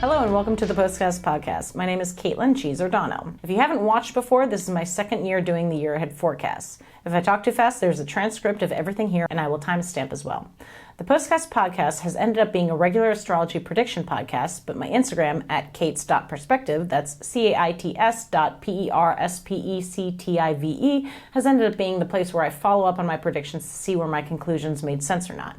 Hello and welcome to the Postcast Podcast. My name is Caitlin Cheese-O'Donnell. If you haven't watched before, this is my second year doing the year ahead forecasts. If I talk too fast, there's a transcript of everything here and I will timestamp as well. The Postcast Podcast has ended up being a regular astrology prediction podcast, but my Instagram at kates.perspective, that's CAITS.PERSPECTIVE, has ended up being the place where I follow up on my predictions to see where my conclusions made sense or not.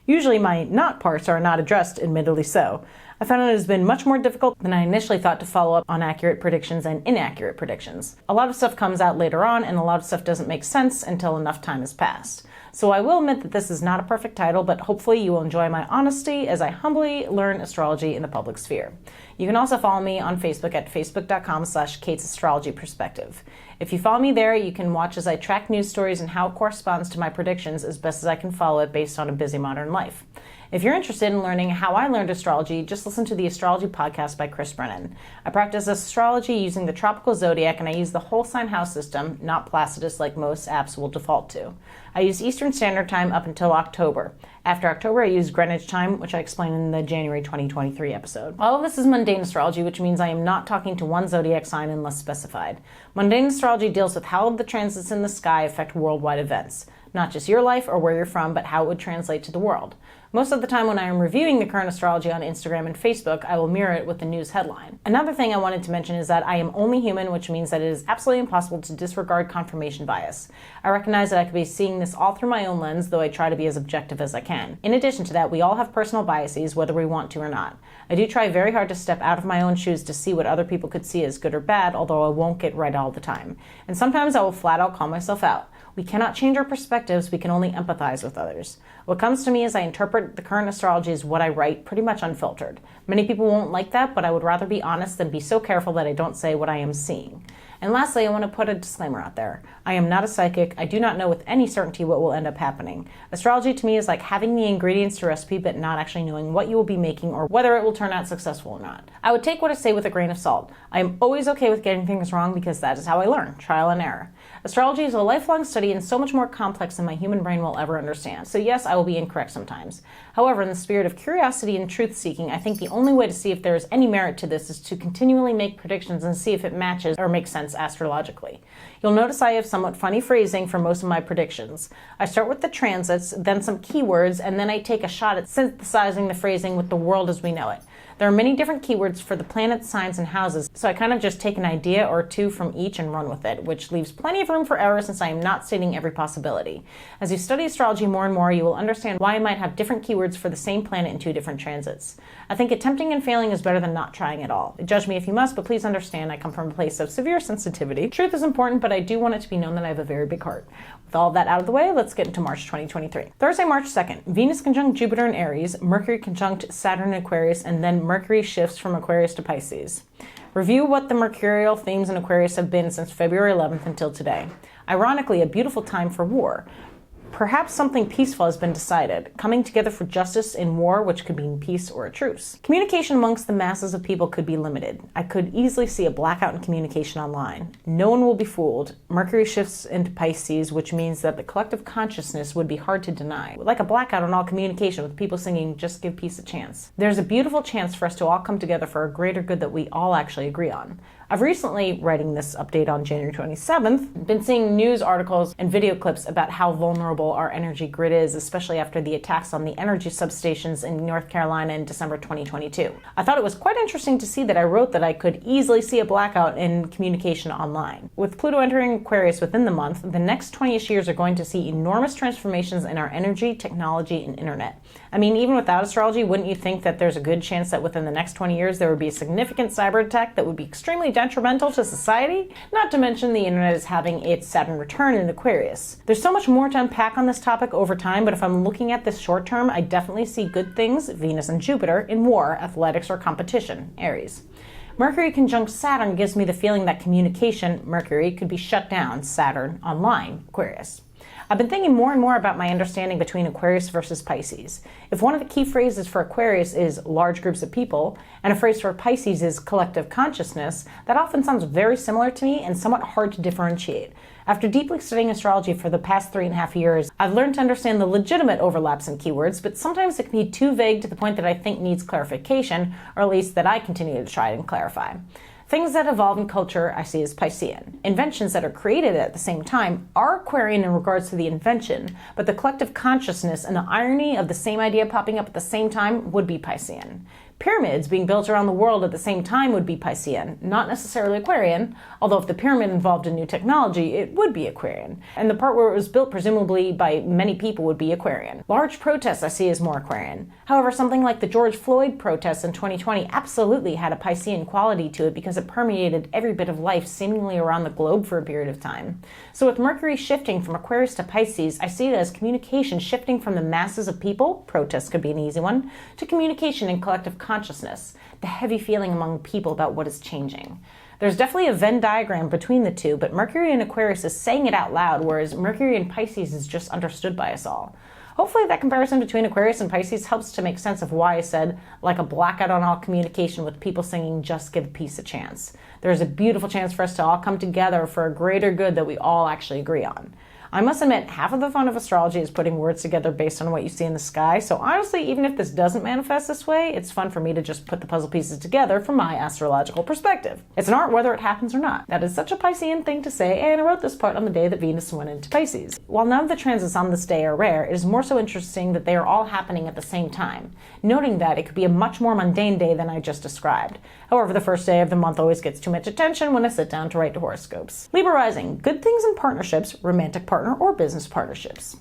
Usually my not parts are not addressed, admittedly so. I found it has been much more difficult than I initially thought to follow up on accurate predictions and inaccurate predictions. A lot of stuff comes out later on, and a lot of stuff doesn't make sense until enough time has passed. So I will admit that this is not a perfect title, but hopefully you will enjoy my honesty as I humbly learn astrology in the public sphere. You can also follow me on Facebook at facebook.com/katesastrologyperspective. If you follow me there, you can watch as I track news stories and how it corresponds to my predictions as best as I can follow it based on a busy modern life. If you're interested in learning how I learned astrology, just listen to the Astrology Podcast by Chris Brennan. I practice astrology using the tropical zodiac, and I use the whole sign house system, not Placidus like most apps will default to. I use Eastern Standard Time up until October. After October, I use Greenwich Time, which I explain in the January 2023 episode. All of this is mundane astrology, which means I am not talking to one zodiac sign unless specified. Mundane astrology deals with how the transits in the sky affect worldwide events. Not just your life or where you're from, but how it would translate to the world. Most of the time when I am reviewing the current astrology on Instagram and Facebook, I will mirror it with the news headline. Another thing I wanted to mention is that I am only human, which means that it is absolutely impossible to disregard confirmation bias. I recognize that I could be seeing this all through my own lens, though I try to be as objective as I can. In addition to that, we all have personal biases, whether we want to or not. I do try very hard to step out of my own shoes to see what other people could see as good or bad, although I won't get right all the time. And sometimes I will flat out call myself out. We cannot change our perspectives, we can only empathize with others. What comes to me is I interpret the current astrology as what I write, pretty much unfiltered. Many people won't like that, but I would rather be honest than be so careful that I don't say what I am seeing. And lastly, I want to put a disclaimer out there. I am not a psychic. I do not know with any certainty what will end up happening. Astrology to me is like having the ingredients to a recipe but not actually knowing what you will be making or whether it will turn out successful or not. I would take what I say with a grain of salt. I am always okay with getting things wrong because that is how I learn, trial and error. Astrology is a lifelong study and so much more complex than my human brain will ever understand. So yes, I will be incorrect sometimes. However, in the spirit of curiosity and truth-seeking, I think the only way to see if there is any merit to this is to continually make predictions and see if it matches or makes sense astrologically. You'll notice I have somewhat funny phrasing for most of my predictions. I start with the transits, then some keywords, and then I take a shot at synthesizing the phrasing with the world as we know it. There are many different keywords for the planets, signs, and houses, so I kind of just take an idea or two from each and run with it, which leaves plenty of room for error since I am not stating every possibility. As you study astrology more and more, you will understand why I might have different keywords for the same planet in two different transits. I think attempting and failing is better than not trying at all. Judge me if you must, but please understand I come from a place of severe sensitivity. Truth is important, but I do want it to be known that I have a very big heart. With all of that out of the way, let's get into March 2023. Thursday, March 2nd, Venus conjunct Jupiter in Aries, Mercury conjunct Saturn in Aquarius, and then Mercury shifts from Aquarius to Pisces. Review what the mercurial themes in Aquarius have been since February 11th until today. Ironically, a beautiful time for war. Perhaps something peaceful has been decided, coming together for justice in war, which could mean peace or a truce. Communication amongst the masses of people could be limited. I could easily see a blackout in communication online. No one will be fooled. Mercury shifts into Pisces, which means that the collective consciousness would be hard to deny. Like a blackout on all communication with people singing, "Just give peace a chance." There's a beautiful chance for us to all come together for a greater good that we all actually agree on. I've recently, writing this update on January 27th, been seeing news articles and video clips about how vulnerable our energy grid is, especially after the attacks on the energy substations in North Carolina in December 2022. I thought it was quite interesting to see that I wrote that I could easily see a blackout in communication online. With Pluto entering Aquarius within the month, the next 20-ish years are going to see enormous transformations in our energy, technology, and internet. I mean, even without astrology, wouldn't you think that there's a good chance that within the next 20 years there would be a significant cyber attack that would be extremely detrimental to society? Not to mention the internet is having its Saturn return in Aquarius. There's so much more to unpack on this topic over time, but if I'm looking at this short term, I definitely see good things, Venus and Jupiter, in war, athletics, or competition, Aries. Mercury conjunct Saturn gives me the feeling that communication, Mercury, could be shut down, Saturn, online, Aquarius. I've been thinking more and more about my understanding between Aquarius versus Pisces. If one of the key phrases for Aquarius is large groups of people, and a phrase for Pisces is collective consciousness, that often sounds very similar to me and somewhat hard to differentiate. After deeply studying astrology for the past 3.5 years, I've learned to understand the legitimate overlaps in keywords, but sometimes it can be too vague to the point that I think needs clarification, or at least that I continue to try and clarify. Things that evolve in culture I see as Piscean. Inventions that are created at the same time are Aquarian in regards to the invention, but the collective consciousness and the irony of the same idea popping up at the same time would be Piscean. Pyramids being built around the world at the same time would be Piscean, not necessarily Aquarian, although if the pyramid involved a new technology, it would be Aquarian. And the part where it was built presumably by many people would be Aquarian. Large protests I see as more Aquarian. However, something like the George Floyd protests in 2020 absolutely had a Piscean quality to it because it permeated every bit of life seemingly around the globe for a period of time. So with Mercury shifting from Aquarius to Pisces, I see it as communication shifting from the masses of people, protests could be an easy one, to communication and collective consciousness, the heavy feeling among people about what is changing. There's definitely a Venn diagram between the two, but Mercury in Aquarius is saying it out loud, whereas Mercury in Pisces is just understood by us all. Hopefully that comparison between Aquarius and Pisces helps to make sense of why I said, like a blackout on all communication with people singing "Just Give Peace a Chance." There's a beautiful chance for us to all come together for a greater good that we all actually agree on. I must admit, half of the fun of astrology is putting words together based on what you see in the sky, so honestly, even if this doesn't manifest this way, it's fun for me to just put the puzzle pieces together from my astrological perspective. It's an art whether it happens or not. That is such a Piscean thing to say, and I wrote this part on the day that Venus went into Pisces. While none of the transits on this day are rare, it is more so interesting that they are all happening at the same time, noting that it could be a much more mundane day than I just described. However, the first day of the month always gets too much attention when I sit down to write horoscopes. Libra rising, good things in partnerships, romantic partner or business partnerships.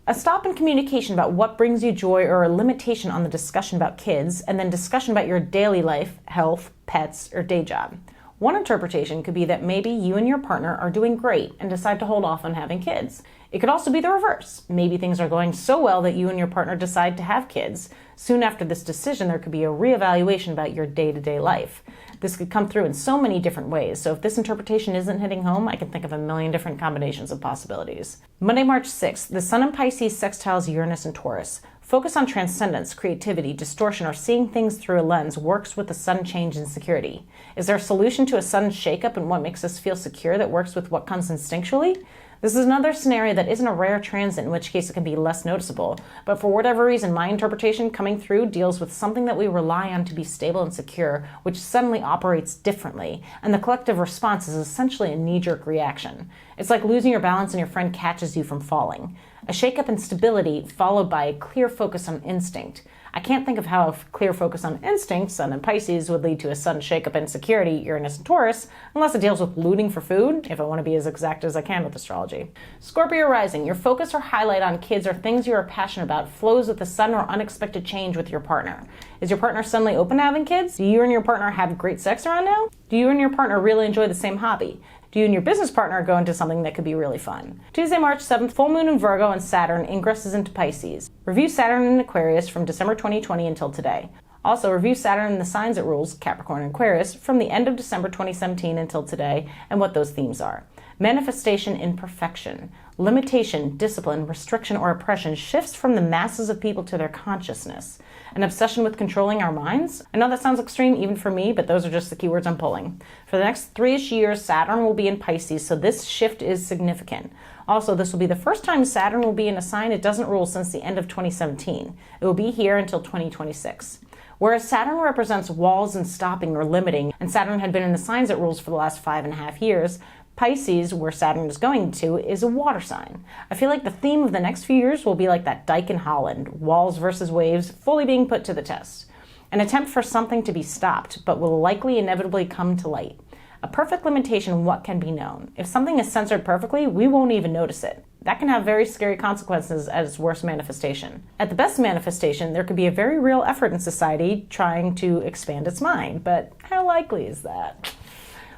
A stop in communication about what brings you joy or a limitation on the discussion about kids, and then discussion about your daily life, health, pets, or day job. One interpretation could be that maybe you and your partner are doing great and decide to hold off on having kids. It could also be the reverse. Maybe things are going so well that you and your partner decide to have kids. Soon after this decision, there could be a reevaluation about your day-to-day life. This could come through in so many different ways, so if this interpretation isn't hitting home, I can think of a million different combinations of possibilities. Monday, March 6th, the Sun in Pisces sextiles Uranus and Taurus. Focus on transcendence, creativity, distortion, or seeing things through a lens works with the sudden change in security. Is there a solution to a sudden shakeup in what makes us feel secure that works with what comes instinctually? This is another scenario that isn't a rare transit, in which case it can be less noticeable, but for whatever reason, my interpretation coming through deals with something that we rely on to be stable and secure, which suddenly operates differently, and the collective response is essentially a knee-jerk reaction. It's like losing your balance and your friend catches you from falling. A shakeup in stability followed by a clear focus on instinct. I can't think of how a clear focus on instinct, Sun in Pisces, would lead to a sudden shakeup in security, Uranus and Taurus, unless it deals with looting for food, if I want to be as exact as I can with astrology. Scorpio rising, your focus or highlight on kids or things you are passionate about flows with a sudden or unexpected change with your partner. Is your partner suddenly open to having kids? Do you and your partner have great sex around now? Do you and your partner really enjoy the same hobby? Do you and your business partner go into something that could be really fun? Tuesday, March 7th, full moon in Virgo and Saturn ingresses into Pisces. Review Saturn in Aquarius from December 2020 until today. Also, review Saturn in the signs it rules, Capricorn and Aquarius, from the end of December 2017 until today and what those themes are. Manifestation in perfection. Limitation, discipline, restriction, or oppression shifts from the masses of people to their consciousness. An obsession with controlling our minds? I know that sounds extreme even for me, but those are just the keywords I'm pulling. For the next 3-ish years, Saturn will be in Pisces, so this shift is significant. Also, this will be the first time Saturn will be in a sign it doesn't rule since the end of 2017. It will be here until 2026. Whereas Saturn represents walls and stopping or limiting, and Saturn had been in the signs it rules for the last 5.5 years, Pisces, where Saturn is going to, is a water sign. I feel like the theme of the next few years will be like that dike in Holland, walls versus waves, fully being put to the test. An attempt for something to be stopped, but will likely inevitably come to light. A perfect limitation on what can be known. If something is censored perfectly, we won't even notice it. That can have very scary consequences at its worst manifestation. At the best manifestation, there could be a very real effort in society trying to expand its mind, but how likely is that?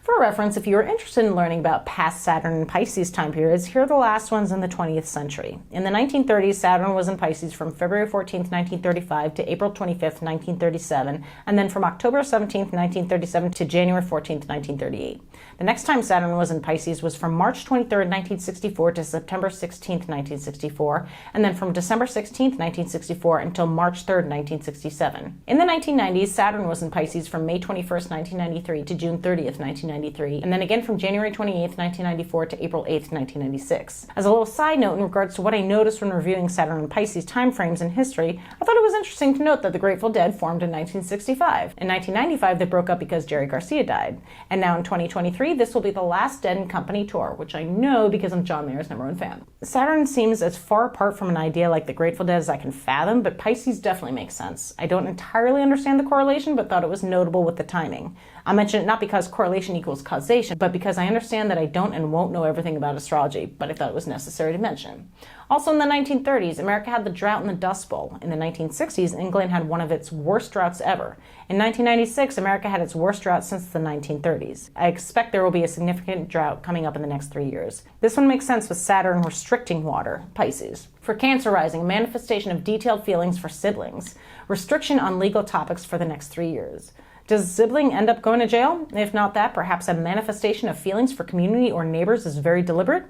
For reference, if you are interested in learning about past Saturn and Pisces time periods, here are the last ones in the 20th century. In the 1930s, Saturn was in Pisces from February 14th, 1935 to April 25th, 1937, and then from October 17th, 1937 to January 14th, 1938. The next time Saturn was in Pisces was from March 23rd, 1964 to September 16th, 1964, and then from December 16th, 1964 until March 3rd, 1967. In the 1990s, Saturn was in Pisces from May 21st, 1993 to June 30th, 1993, and then again from January 28th, 1994 to April 8th, 1996. As a little side note in regards to what I noticed when reviewing Saturn and Pisces timeframes in history, I thought it was interesting to note that the Grateful Dead formed in 1965. In 1995, they broke up because Jerry Garcia died. And now in 2023, this will be the last Dead and Company tour, which I know because I'm John Mayer's #1 fan. Saturn seems as far apart from an idea like the Grateful Dead as I can fathom, but Pisces definitely makes sense. I don't entirely understand the correlation, but thought it was notable with the timing. I mention it not because correlation equals causation, but because I understand that I don't and won't know everything about astrology, but I thought it was necessary to mention. Also in the 1930s, America had the drought in the Dust Bowl. In the 1960s, England had one of its worst droughts ever. In 1996, America had its worst drought since the 1930s. I expect there will be a significant drought coming up in the next 3 years. This one makes sense with Saturn restricting water, Pisces. For Cancer rising, manifestation of detailed feelings for siblings. Restriction on legal topics for the next 3 years. Does a sibling end up going to jail? If not that, perhaps a manifestation of feelings for community or neighbors is very deliberate.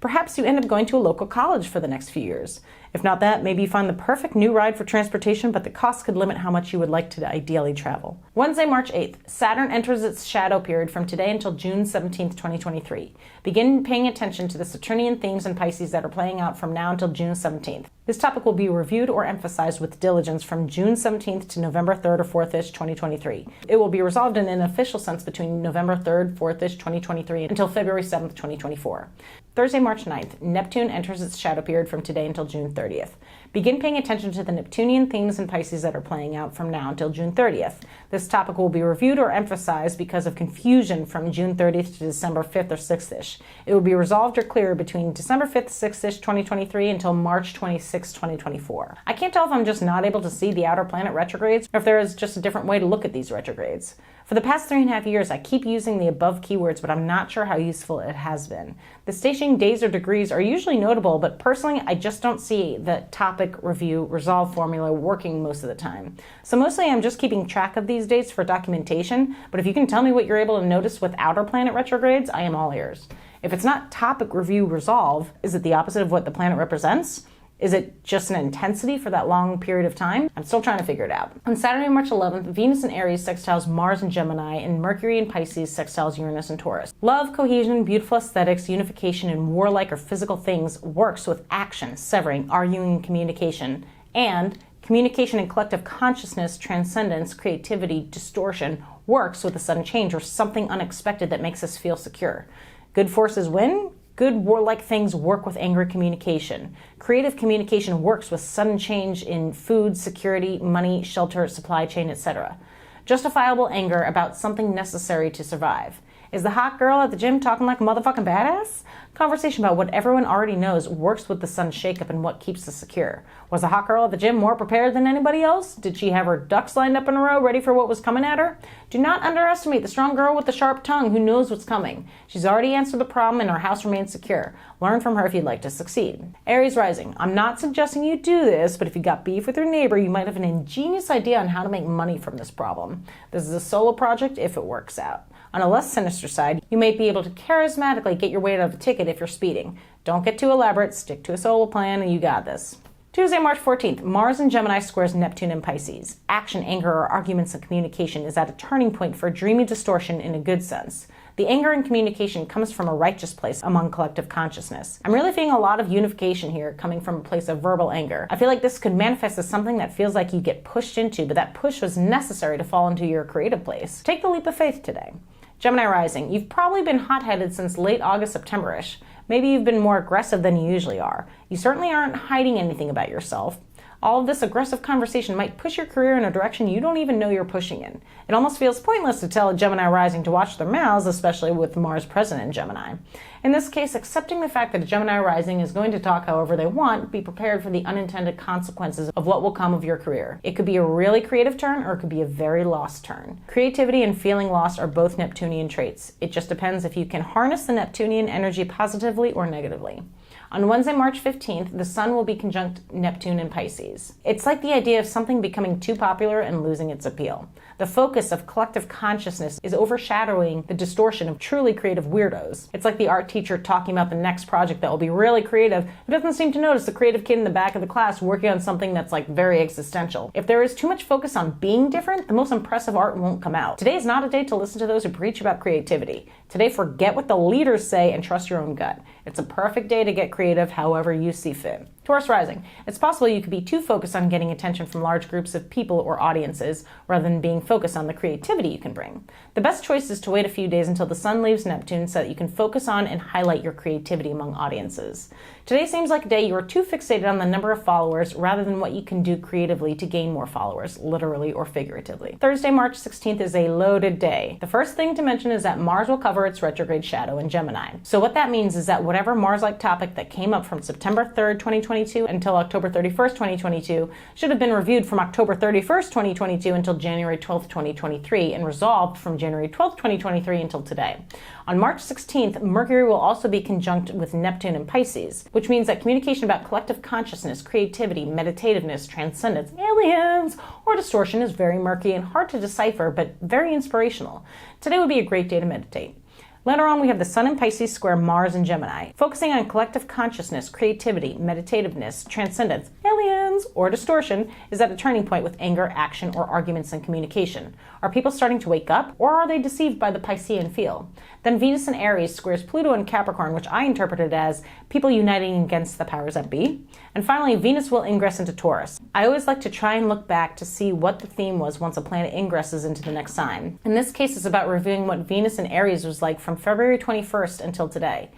Perhaps you end up going to a local college for the next few years. If not that, maybe you find the perfect new ride for transportation, but the cost could limit how much you would like to ideally travel. Wednesday, March 8th, Saturn enters its shadow period from today until June 17th, 2023. Begin paying attention to the Saturnian themes in Pisces that are playing out from now until June 17th. This topic will be reviewed or emphasized with diligence from June 17th to November 3rd or 4th-ish, 2023. It will be resolved in an official sense between November 3rd, 4th-ish, 2023 until February 7th, 2024. Thursday, March 9th, Neptune enters its shadow period from today until June 30th. Begin paying attention to the Neptunian themes in Pisces that are playing out from now until June 30th. This topic will be reviewed or emphasized because of confusion from June 30th to December 5th or 6th-ish. It will be resolved or cleared between December 5th, 6th-ish, 2023 until March 26th, 2024. I can't tell if I'm just not able to see the outer planet retrogrades or if there is just a different way to look at these retrogrades. For the past 3.5 years, I keep using the above keywords, but I'm not sure how useful it has been. The stationing days or degrees are usually notable, but personally, I just don't see the topic, review, resolve formula working most of the time. So mostly I'm just keeping track of these dates for documentation, but if you can tell me what you're able to notice with outer planet retrogrades, I am all ears. If it's not topic, review, resolve, is it the opposite of what the planet represents? Is it just an intensity for that long period of time? I'm still trying to figure it out. On Saturday, March 11th, Venus in Aries sextiles Mars in Gemini, and Mercury in Pisces sextiles Uranus in Taurus. Love, cohesion, beautiful aesthetics, unification, and warlike or physical things works with action, severing, arguing, communication, and communication and collective consciousness, transcendence, creativity, distortion works with a sudden change or something unexpected that makes us feel secure. Good forces win. Good warlike things work with angry communication. Creative communication works with sudden change in food, security, money, shelter, supply chain, etc. Justifiable anger about something necessary to survive. Is the hot girl at the gym talking like a motherfucking badass? Conversation about what everyone already knows works with the sun's shakeup and what keeps us secure. Was the hot girl at the gym more prepared than anybody else? Did she have her ducks lined up in a row, ready for what was coming at her? Do not underestimate the strong girl with the sharp tongue who knows what's coming. She's already answered the problem and her house remains secure. Learn from her if you'd like to succeed. Aries rising. I'm not suggesting you do this, but if you got beef with your neighbor, you might have an ingenious idea on how to make money from this problem. This is a solo project if it works out. On a less sinister side, you may be able to charismatically get your way out of a ticket if you're speeding. Don't get too elaborate, stick to a solo plan, and you got this. Tuesday, March 14th, Mars in Gemini squares Neptune in Pisces. Action, anger, or arguments and communication is at a turning point for dreamy distortion in a good sense. The anger and communication comes from a righteous place among collective consciousness. I'm really feeling a lot of unification here coming from a place of verbal anger. I feel like this could manifest as something that feels like you get pushed into, but that push was necessary to fall into your creative place. Take the leap of faith today. Gemini rising. You've probably been hot-headed since late August, September-ish. Maybe you've been more aggressive than you usually are. You certainly aren't hiding anything about yourself. All of this aggressive conversation might push your career in a direction you don't even know you're pushing in. It almost feels pointless to tell a Gemini rising to watch their mouths, especially with Mars present in Gemini. In this case, accepting the fact that a Gemini rising is going to talk however they want, be prepared for the unintended consequences of what will come of your career. It could be a really creative turn or it could be a very lost turn. Creativity and feeling lost are both Neptunian traits. It just depends if you can harness the Neptunian energy positively or negatively. On Wednesday, March 15th, the Sun will be conjunct Neptune in Pisces. It's like the idea of something becoming too popular and losing its appeal. The focus of collective consciousness is overshadowing the distortion of truly creative weirdos. It's like the art teacher talking about the next project that will be really creative who doesn't seem to notice the creative kid in the back of the class working on something that's like very existential. If there is too much focus on being different, the most impressive art won't come out. Today is not a day to listen to those who preach about creativity. Today, forget what the leaders say and trust your own gut. It's a perfect day to get creative however you see fit. Taurus rising. It's possible you could be too focused on getting attention from large groups of people or audiences rather than being focused on the creativity you can bring. The best choice is to wait a few days until the Sun leaves Neptune so that you can focus on and highlight your creativity among audiences. Today seems like a day you are too fixated on the number of followers rather than what you can do creatively to gain more followers, literally or figuratively. Thursday, March 16th is a loaded day. The first thing to mention is that Mars will cover its retrograde shadow in Gemini. So what that means is that whatever Mars-like topic that came up from September 3rd, 2022 until October 31st, 2022 should have been reviewed from October 31st, 2022 until January 12th, 2023 and resolved from January 12th, 2023 until today. On March 16th, Mercury will also be conjunct with Neptune in Pisces, which means that communication about collective consciousness, creativity, meditativeness, transcendence, aliens, or distortion is very murky and hard to decipher, but very inspirational. Today would be a great day to meditate. Later on, we have the Sun in Pisces square Mars in Gemini. Focusing on collective consciousness, creativity, meditativeness, transcendence, aliens, or distortion is at a turning point with anger, action, or arguments in communication. Are people starting to wake up, or are they deceived by the Piscean feel? Then Venus in Aries squares Pluto in Capricorn, which I interpreted as people uniting against the powers that be. And finally, Venus will ingress into Taurus. I always like to try and look back to see what the theme was once a planet ingresses into the next sign. In this case, it's about reviewing what Venus in Aries was like from February 21st until today.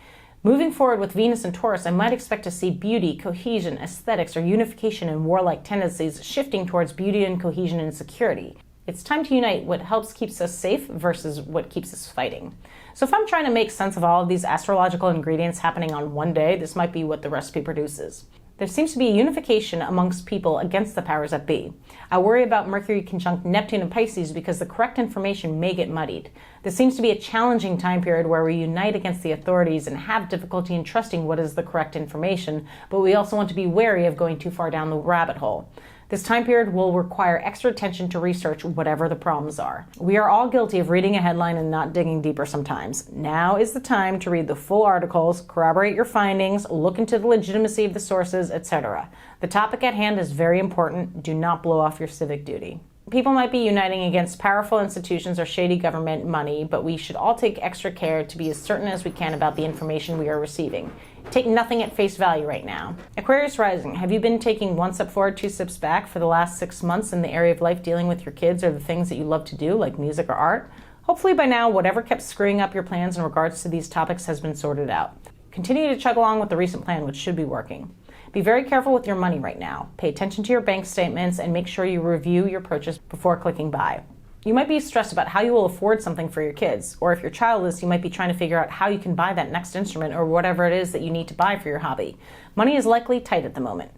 Moving forward with Venus and Taurus, I might expect to see beauty, cohesion, aesthetics, or unification and warlike tendencies shifting towards beauty and cohesion and security. It's time to unite what helps keeps us safe versus what keeps us fighting. So if I'm trying to make sense of all of these astrological ingredients happening on one day, this might be what the recipe produces. There seems to be a unification amongst people against the powers that be. I worry about Mercury conjunct Neptune and Pisces because the correct information may get muddied. This seems to be a challenging time period where we unite against the authorities and have difficulty in trusting what is the correct information, but we also want to be wary of going too far down the rabbit hole. This time period will require extra attention to research whatever the problems are. We are all guilty of reading a headline and not digging deeper sometimes. Now is the time to read the full articles, corroborate your findings, look into the legitimacy of the sources, etc. The topic at hand is very important. Do not blow off your civic duty. People might be uniting against powerful institutions or shady government money, but we should all take extra care to be as certain as we can about the information we are receiving. Take nothing at face value right now. Aquarius rising, have you been taking one step forward, two steps back for the last 6 months in the area of life dealing with your kids or the things that you love to do, like music or art? Hopefully by now, whatever kept screwing up your plans in regards to these topics has been sorted out. Continue to chug along with the recent plan, which should be working. Be very careful with your money right now. Pay attention to your bank statements and make sure you review your purchase before clicking buy. You might be stressed about how you will afford something for your kids, or if you're childless, you might be trying to figure out how you can buy that next instrument or whatever it is that you need to buy for your hobby. Money is likely tight at the moment.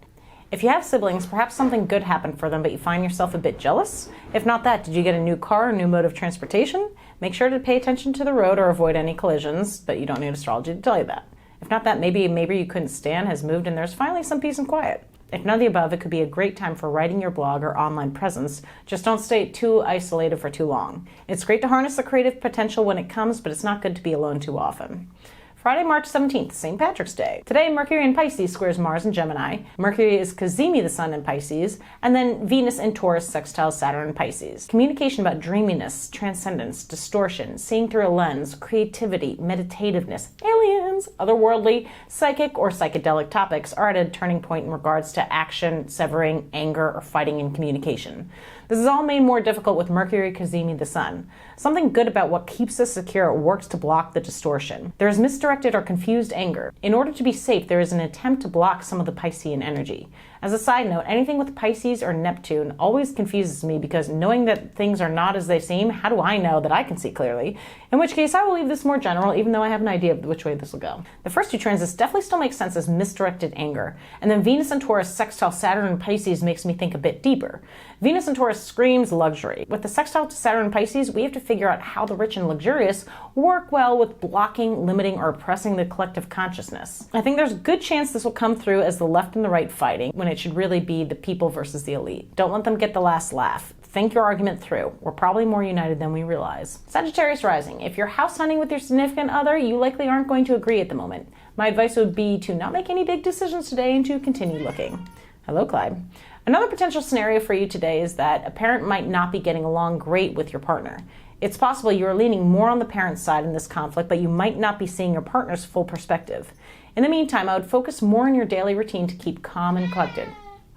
If you have siblings, perhaps something good happened for them, but you find yourself a bit jealous? If not that, did you get a new car or new mode of transportation? Make sure to pay attention to the road or avoid any collisions, but you don't need astrology to tell you that. If not that, maybe you couldn't stand has moved and there's finally some peace and quiet. If none of the above, it could be a great time for writing your blog or online presence. Just don't stay too isolated for too long. It's great to harness the creative potential when it comes, but it's not good to be alone too often. Friday, March 17th, St. Patrick's Day. Today, Mercury in Pisces squares Mars in Gemini. Mercury is cazimi the Sun in Pisces, and then Venus in Taurus sextiles Saturn in Pisces. Communication about dreaminess, transcendence, distortion, seeing through a lens, creativity, meditativeness, aliens, otherworldly, psychic, or psychedelic topics are at a turning point in regards to action, severing, anger, or fighting in communication. This is all made more difficult with Mercury cazimi the Sun. Something good about what keeps us secure works to block the distortion. There is misdirected or confused anger. In order to be safe, there is an attempt to block some of the Piscean energy. As a side note, anything with Pisces or Neptune always confuses me because knowing that things are not as they seem, how do I know that I can see clearly? In which case, I will leave this more general, even though I have an idea of which way this will go. The first two transits definitely still make sense as misdirected anger, and then Venus and Taurus sextile Saturn and Pisces makes me think a bit deeper. Venus and Taurus screams luxury. With the sextile to Saturn and Pisces, we have to figure out how the rich and luxurious work well with blocking, limiting, or oppressing the collective consciousness. I think there's a good chance this will come through as the left and the right fighting, when it should really be the people versus the elite. Don't let them get the last laugh. Think your argument through. We're probably more united than we realize. Sagittarius rising. If you're house hunting with your significant other, you likely aren't going to agree at the moment. My advice would be to not make any big decisions today and to continue looking. Hello, Clyde. Another potential scenario for you today is that a parent might not be getting along great with your partner. It's possible you are leaning more on the parent's side in this conflict, but you might not be seeing your partner's full perspective. In the meantime, I would focus more on your daily routine to keep calm and collected.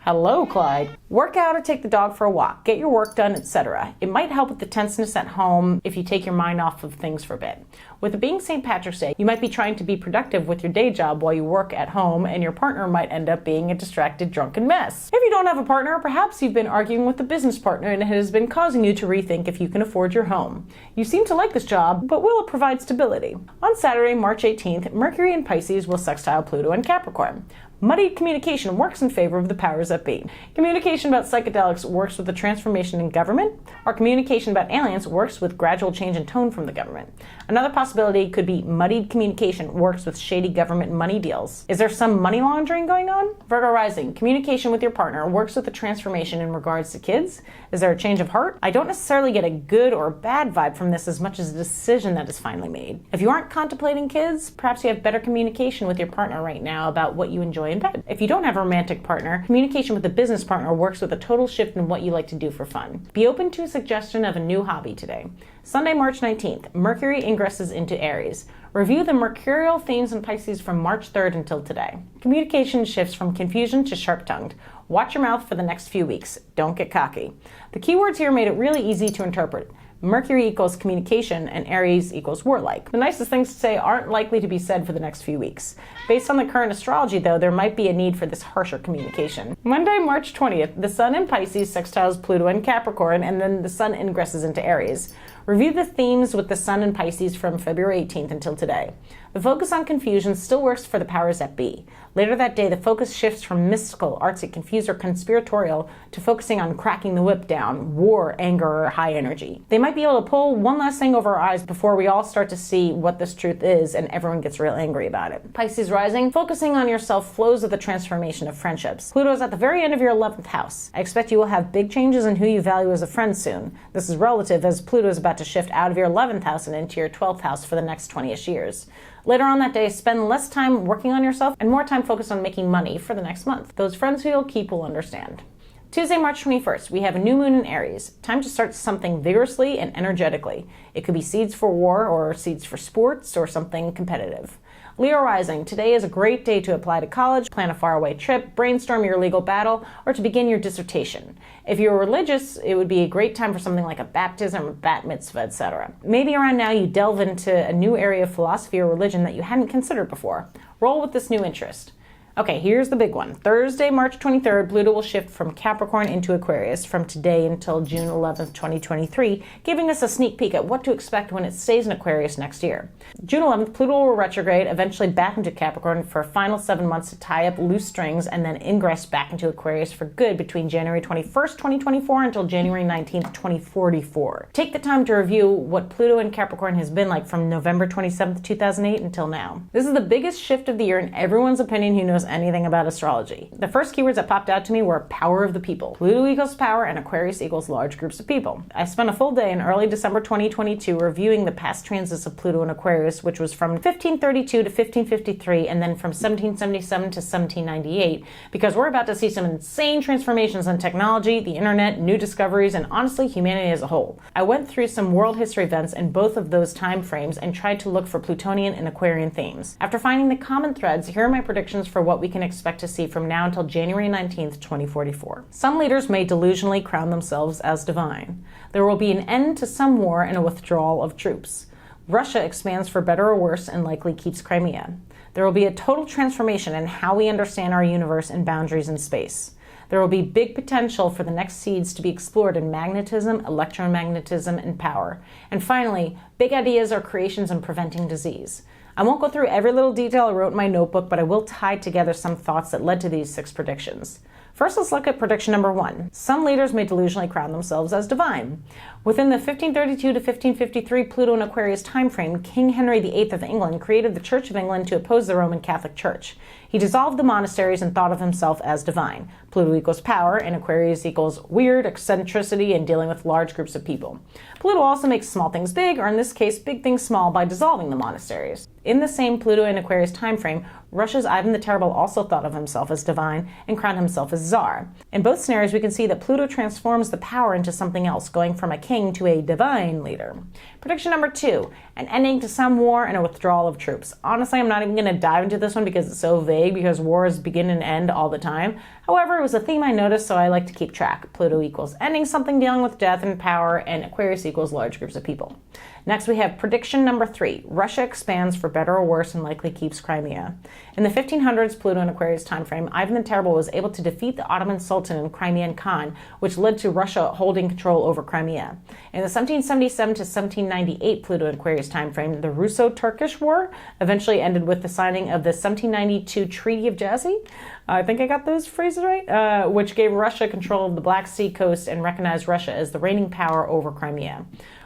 Hello, Clyde. Work out or take the dog for a walk, get your work done, etc. It might help with the tenseness at home if you take your mind off of things for a bit. With it being St. Patrick's Day, you might be trying to be productive with your day job while you work at home, and your partner might end up being a distracted, drunken mess. If you don't have a partner, perhaps you've been arguing with the business partner and it has been causing you to rethink if you can afford your home. You seem to like this job, but will it provide stability? On Saturday, March 18th, Mercury in Pisces will sextile Pluto and Capricorn. Muddied communication works in favor of the powers that be. Communication about psychedelics works with the transformation in government, or communication about aliens works with gradual change in tone from the government. Another possibility could be muddied communication works with shady government money deals. Is there some money laundering going on? Virgo rising. Communication with your partner works with the transformation in regards to kids. Is there a change of heart? I don't necessarily get a good or bad vibe from this as much as a decision that is finally made. If you aren't contemplating kids, perhaps you have better communication with your partner right now about what you enjoy in bed. If you don't have a romantic partner, communication with a business partner works with a total shift in what you like to do for fun. Be open to a suggestion of a new hobby today. Sunday, March 19th, Mercury ingresses into Aries. Review the mercurial themes in Pisces from March 3rd until today. Communication shifts from confusion to sharp-tongued. Watch your mouth for the next few weeks. Don't get cocky. The keywords here made it really easy to interpret. Mercury equals communication and Aries equals warlike. The nicest things to say aren't likely to be said for the next few weeks. Based on the current astrology, though, there might be a need for this harsher communication. Monday, March 20th, the Sun in Pisces sextiles Pluto and Capricorn, and then the Sun ingresses into Aries. Review the themes with the Sun in Pisces from February 18th until today. The focus on confusion still works for the powers that be. Later that day, the focus shifts from mystical, artsy, confused, or conspiratorial to focusing on cracking the whip down, war, anger, or high energy. They might be able to pull one last thing over our eyes before we all start to see what this truth is and everyone gets real angry about it. Pisces rising, focusing on yourself flows with the transformation of friendships. Pluto is at the very end of your 11th house. I expect you will have big changes in who you value as a friend soon. This is relative as Pluto is about to shift out of your 11th house and into your 12th house for the next 20-ish years. Later on that day, spend less time working on yourself and more time focused on making money for the next month. Those friends who you'll keep will understand. Tuesday, March 21st, we have a new moon in Aries. Time to start something vigorously and energetically. It could be seeds for war or seeds for sports or something competitive. Leo rising, today is a great day to apply to college, plan a faraway trip, brainstorm your legal battle, or to begin your dissertation. If you're religious, it would be a great time for something like a baptism, a bat mitzvah, etc. Maybe around now you delve into a new area of philosophy or religion that you hadn't considered before. Roll with this new interest. Okay, here's the big one. Thursday, March 23rd, Pluto will shift from Capricorn into Aquarius from today until June 11th, 2023, giving us a sneak peek at what to expect when it stays in Aquarius next year. June 11th, Pluto will retrograde, eventually back into Capricorn for a final 7 months to tie up loose strings, and then ingress back into Aquarius for good between January 21st, 2024 until January 19th, 2044. Take the time to review what Pluto in Capricorn has been like from November 27th, 2008 until now. This is the biggest shift of the year in everyone's opinion who knows anything about astrology. The first keywords that popped out to me were power of the people. Pluto equals power and Aquarius equals large groups of people. I spent a full day in early December 2022 reviewing the past transits of Pluto and Aquarius, which was from 1532 to 1553 and then from 1777 to 1798, because we're about to see some insane transformations in technology, the internet, new discoveries, and honestly humanity as a whole. I went through some world history events in both of those time frames and tried to look for Plutonian and Aquarian themes. After finding the common threads, here are my predictions for what we can expect to see from now until January 19th, 2044. Some leaders may delusionally crown themselves as divine. There will be an end to some war and a withdrawal of troops. Russia expands for better or worse and likely keeps Crimea. There will be a total transformation in how we understand our universe and boundaries in space. There will be big potential for the next seeds to be explored in magnetism, electromagnetism, and power. And finally, big ideas are creations in preventing disease. I won't go through every little detail I wrote in my notebook, but I will tie together some thoughts that led to these 6 predictions. First, let's look at prediction number 1. Some leaders may delusionally crown themselves as divine. Within the 1532 to 1553 Pluto and Aquarius timeframe, King Henry VIII of England created the Church of England to oppose the Roman Catholic Church. He dissolved the monasteries and thought of himself as divine. Pluto equals power, and Aquarius equals weird, eccentricity, and dealing with large groups of people. Pluto also makes small things big, or in this case, big things small, by dissolving the monasteries. In the same Pluto and Aquarius timeframe, Russia's Ivan the Terrible also thought of himself as divine and crowned himself as Tsar. In both scenarios, we can see that Pluto transforms the power into something else, going from a king to a divine leader. Prediction number 2, an ending to some war and a withdrawal of troops. Honestly, I'm not even going to dive into this one because it's so vague, because wars begin and end all the time. However, it was a theme I noticed, so I like to keep track. Pluto equals ending something dealing with death and power, and Aquarius equals large groups of people. Next, we have prediction number 3. Russia expands for better or worse and likely keeps Crimea. In the 1500s Pluto and Aquarius timeframe, Ivan the Terrible was able to defeat the Ottoman Sultan and Crimean Khan, which led to Russia holding control over Crimea. In the 1777 to 1798 Pluto and Aquarius timeframe, the Russo-Turkish War eventually ended with the signing of the 1792 Treaty of Jassy. I think I got those phrases right, which gave Russia control of the Black Sea coast and recognized Russia as the reigning power over Crimea.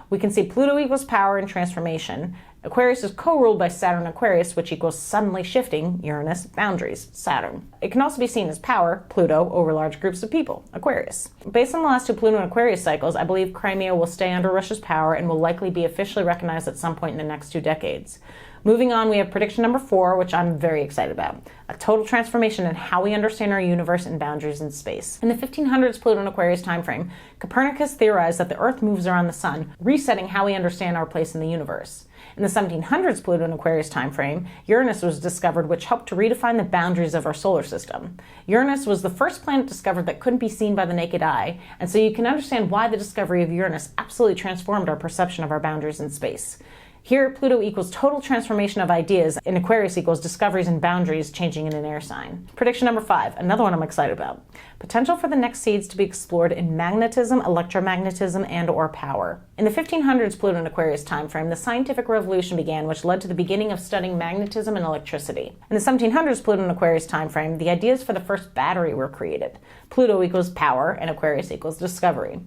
We can see Pluto equals power and transformation. Aquarius is co-ruled by Saturn Aquarius, which equals suddenly shifting, Uranus, boundaries, Saturn. It can also be seen as power, Pluto, over large groups of people, Aquarius. Based on the last 2 Pluto and Aquarius cycles, I believe Crimea will stay under Russia's power and will likely be officially recognized at some point in the next 2 decades. Moving on, we have prediction number 4, which I'm very excited about. A total transformation in how we understand our universe and boundaries in space. In the 1500s Pluto and Aquarius timeframe, Copernicus theorized that the Earth moves around the Sun, resetting how we understand our place in the universe. In the 1700s Pluto and Aquarius timeframe, Uranus was discovered, which helped to redefine the boundaries of our solar system. Uranus was the first planet discovered that couldn't be seen by the naked eye, and so you can understand why the discovery of Uranus absolutely transformed our perception of our boundaries in space. Here, Pluto equals total transformation of ideas, and Aquarius equals discoveries and boundaries changing in an air sign. Prediction number 5, another one I'm excited about. Potential for the next seeds to be explored in magnetism, electromagnetism, and/or power. In the 1500s Pluto and Aquarius timeframe, the scientific revolution began, which led to the beginning of studying magnetism and electricity. In the 1700s Pluto and Aquarius timeframe, the ideas for the first battery were created. Pluto equals power, and Aquarius equals discovery.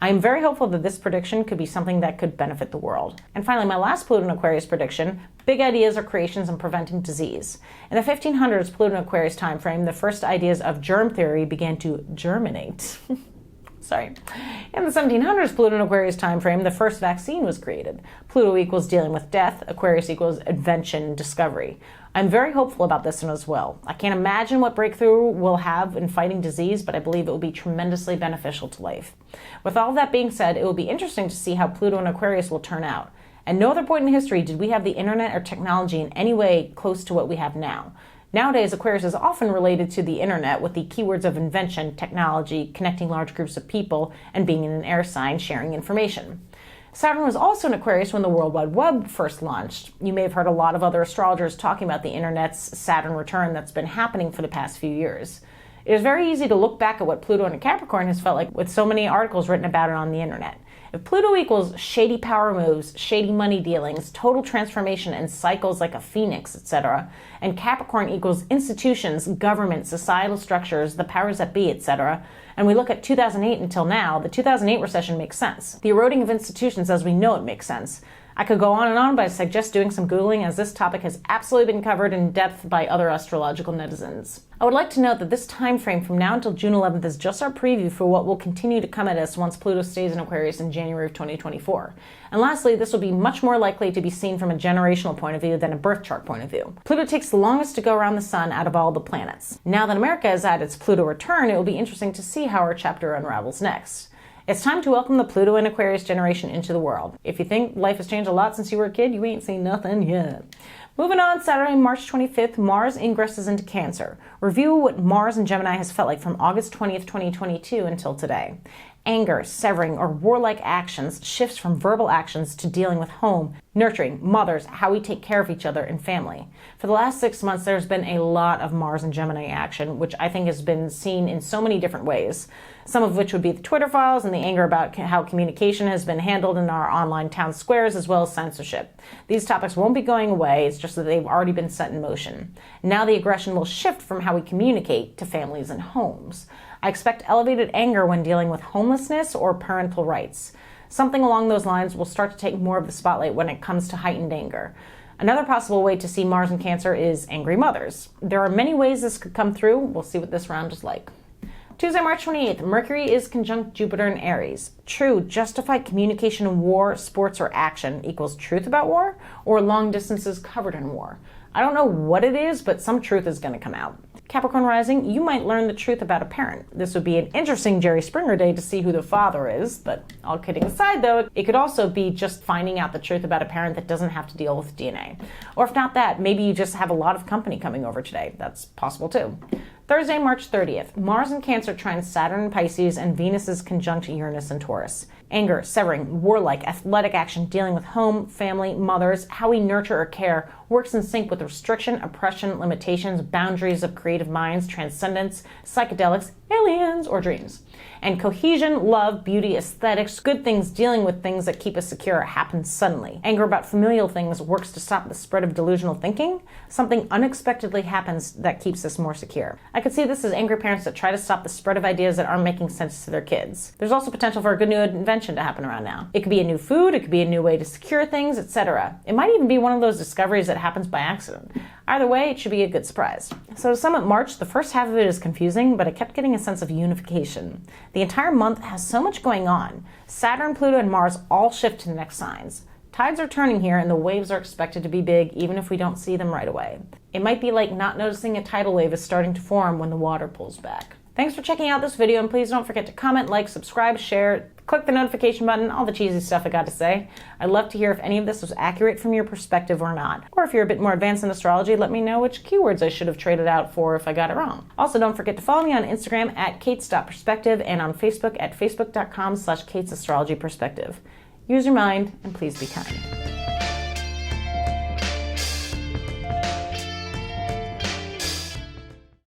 I am very hopeful that this prediction could be something that could benefit the world. And finally, my last Pluto and Aquarius prediction, big ideas are creations in preventing disease. In the 1500s Pluto and Aquarius timeframe, the first ideas of germ theory began to germinate. Sorry. In the 1700s Pluto and Aquarius timeframe, the first vaccine was created. Pluto equals dealing with death, Aquarius equals invention and discovery. I'm very hopeful about this one as well. I can't imagine what breakthrough we'll have in fighting disease, but I believe it will be tremendously beneficial to life. With all that being said, it will be interesting to see how Pluto and Aquarius will turn out. At no other point in history did we have the internet or technology in any way close to what we have now. Nowadays, Aquarius is often related to the internet with the keywords of invention, technology, connecting large groups of people, and being in an air sign sharing information. Saturn was also in Aquarius when the World Wide Web first launched. You may have heard a lot of other astrologers talking about the internet's Saturn return that's been happening for the past few years. It is very easy to look back at what Pluto and Capricorn has felt like with so many articles written about it on the internet. If Pluto equals shady power moves, shady money dealings, total transformation and cycles like a phoenix, etc., and Capricorn equals institutions, government, societal structures, the powers that be, etc., and we look at 2008 until now, the 2008 recession makes sense. The eroding of institutions as we know it makes sense. I could go on, but I suggest doing some Googling, as this topic has absolutely been covered in depth by other astrological netizens. I would like to note that this time frame from now until June 11th is just our preview for what will continue to come at us once Pluto stays in Aquarius in January of 2024. And lastly, this will be much more likely to be seen from a generational point of view than a birth chart point of view. Pluto takes the longest to go around the sun out of all the planets. Now that America has had its Pluto return, it will be interesting to see how our chapter unravels next. It's time to welcome the Pluto and Aquarius generation into the world. If you think life has changed a lot since you were a kid, you ain't seen nothing yet. Moving on, Saturday, March 25th, Mars ingresses into Cancer. Review what Mars in Gemini has felt like from August 20th, 2022 until today. Anger, severing, or warlike actions shifts from verbal actions to dealing with home, nurturing, mothers, how we take care of each other and family. For the last 6 months, there's been a lot of Mars and Gemini action, which I think has been seen in so many different ways. Some of which would be the Twitter files and the anger about how communication has been handled in our online town squares, as well as censorship. These topics won't be going away, it's just that they've already been set in motion. Now the aggression will shift from how we communicate to families and homes. I expect elevated anger when dealing with homelessness or parental rights. Something along those lines will start to take more of the spotlight when it comes to heightened anger. Another possible way to see Mars in Cancer is angry mothers. There are many ways this could come through. We'll see what this round is like. Tuesday, March 28th, Mercury is conjunct Jupiter in Aries. True, justified communication in war, sports, or action equals truth about war, or long distances covered in war. I don't know what it is, but some truth is going to come out. Capricorn rising, you might learn the truth about a parent. This would be an interesting Jerry Springer day to see who the father is, but all kidding aside though, it could also be just finding out the truth about a parent that doesn't have to deal with DNA. Or if not that, maybe you just have a lot of company coming over today. That's possible too. Thursday, March 30th, Mars in Cancer trines Saturn in Pisces and Venus is conjunct Uranus in Taurus. Anger, severing, warlike, athletic action dealing with home, family, mothers, how we nurture or care, works in sync with restriction, oppression, limitations, boundaries of creative minds, transcendence, psychedelics, aliens, or dreams. And cohesion, love, beauty, aesthetics, good things dealing with things that keep us secure happens suddenly. Anger about familial things works to stop the spread of delusional thinking. Something unexpectedly happens that keeps us more secure. I could see this as angry parents that try to stop the spread of ideas that aren't making sense to their kids. There's also potential for a good new invention to happen around now. It could be a new food, it could be a new way to secure things, etc. It might even be one of those discoveries that happens by accident. Either way, it should be a good surprise. So to sum up March, the first half of it is confusing, but I kept getting a sense of unification. The entire month has so much going on. Saturn, Pluto, and Mars all shift to the next signs. Tides are turning here and the waves are expected to be big even if we don't see them right away. It might be like not noticing a tidal wave is starting to form when the water pulls back. Thanks for checking out this video, and please don't forget to comment, like, subscribe, share, click the notification button, all the cheesy stuff I got to say. I'd love to hear if any of this was accurate from your perspective or not. Or if you're a bit more advanced in astrology, let me know which keywords I should have traded out for if I got it wrong. Also, don't forget to follow me on Instagram at kates.perspective and on Facebook at facebook.com/katesastrologyperspective. Use your mind and please be kind.